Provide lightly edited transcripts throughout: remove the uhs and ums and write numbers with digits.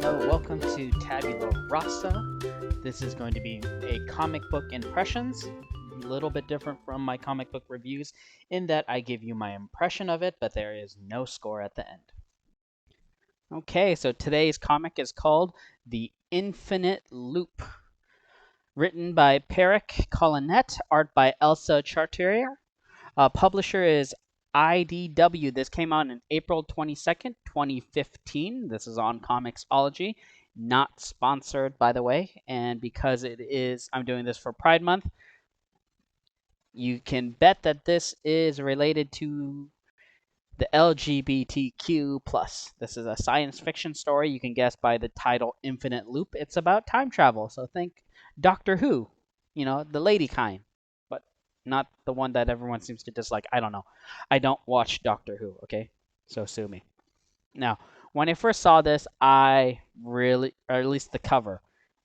Hello, welcome to Tabula Rasa. This is going to be a comic book impressions, a little bit different from my comic book reviews in that I give you my impression of it, but there is no score at the end. Okay, so today's comic is called The Infinite Loop. Written by Pierrick, Colinet, art by Elsa Charretier. Publisher is IDW. This came out on April 22nd, 2015. This is on Comixology. Not sponsored, by the way. And because it is, I'm doing this for Pride Month, you can bet that this is related to the LGBTQ+. This is a science fiction story. You can guess by the title Infinite Loop. It's about time travel. So think Doctor Who, the lady kind. Not the one that everyone seems to dislike. I don't know. I don't watch Doctor Who, okay? So sue me. Now, when I first saw this, I really, or at least the cover,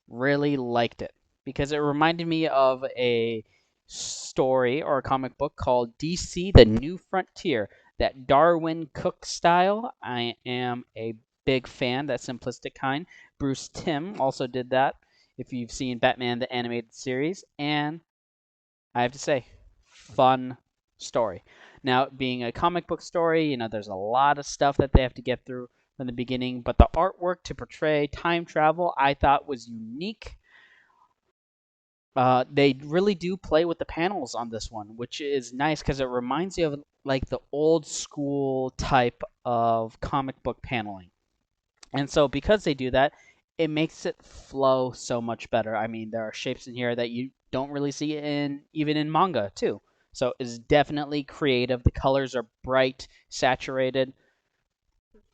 really liked it. Because it reminded me of a story or a comic book called DC The New Frontier. That Darwin Cook style. I am a big fan, that simplistic kind. Bruce Timm also did that, if you've seen Batman the Animated Series. And I have to say, fun story. Now, being a comic book story, there's a lot of stuff that they have to get through from the beginning, but the artwork to portray time travel I thought was unique. They really do play with the panels on this one, which is nice because it reminds you of like the old school type of comic book paneling. And so because they do that, it makes it flow so much better. I mean, there are shapes in here that you don't really see even in manga too. So it's definitely creative. The colors are bright, saturated.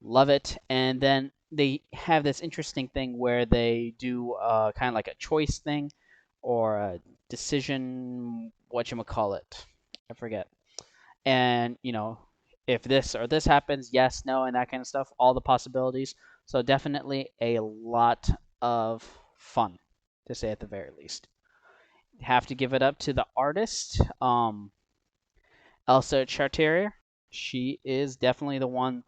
Love it. And then they have this interesting thing where they do kind of like a choice thing or a decision, whatchamacallit. I forget. And, if this or this happens, yes, no, and that kind of stuff, all the possibilities. So definitely a lot of fun, to say at the very least. Have to give it up to the artist, Elsa Charretier. She is definitely the one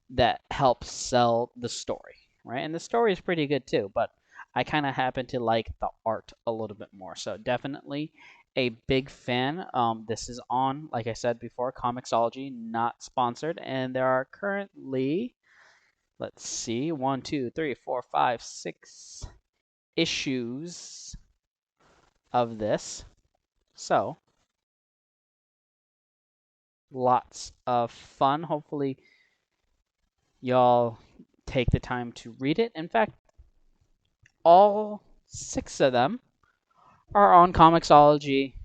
that helps sell the story, right? And the story is pretty good too, but I kind of happen to like the art a little bit more. So definitely a big fan. This is on, like I said before, Comixology, not sponsored, and there are currently, let's see, 1, 2, 3, 4, 5, 6 issues of this. So, lots of fun. Hopefully, y'all take the time to read it. In fact, all 6 of them are on Comixology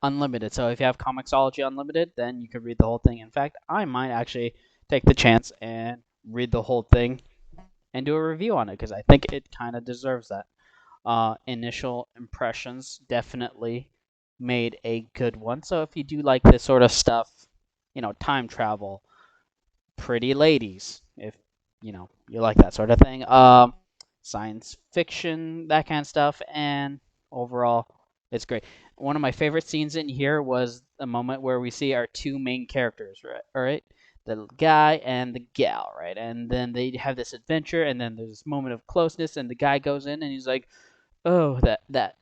Unlimited. So if you have Comixology Unlimited, then you could read the whole thing. In fact, I might actually take the chance and read the whole thing and do a review on it because I think it kind of deserves that. Initial impressions definitely made a good one. So if you do like this sort of stuff, time travel, pretty ladies, if you like that sort of thing, science fiction, that kind of stuff, and overall, it's great. One of my favorite scenes in here was the moment where we see our 2 main characters, right? All right, the guy and the gal, right? And then they have this adventure, and then there's this moment of closeness, and the guy goes in, and he's like, "Oh, that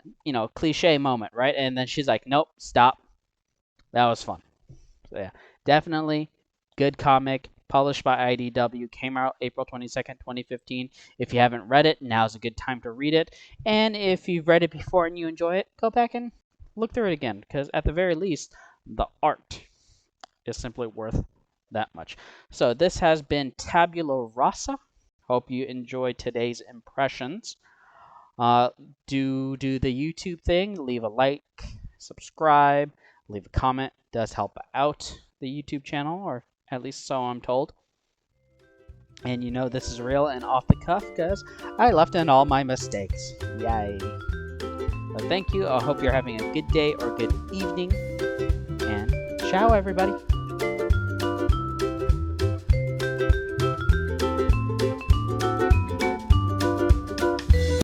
cliche moment, right?" And then she's like, "Nope, stop. That was fun." So yeah, definitely good comic. Published by IDW, came out April 22nd, 2015. If you haven't read it, now's a good time to read it. And if you've read it before and you enjoy it, go back and look through it again, because at the very least, the art is simply worth that much. So this has been Tabula Rasa. Hope you enjoyed today's impressions. Do the YouTube thing. Leave a like, subscribe, leave a comment. It does help out the YouTube channel, or at least so I'm told. And this is real and off the cuff because I left in all my mistakes. Yay. But thank you. I hope you're having a good day or good evening. And ciao, everybody.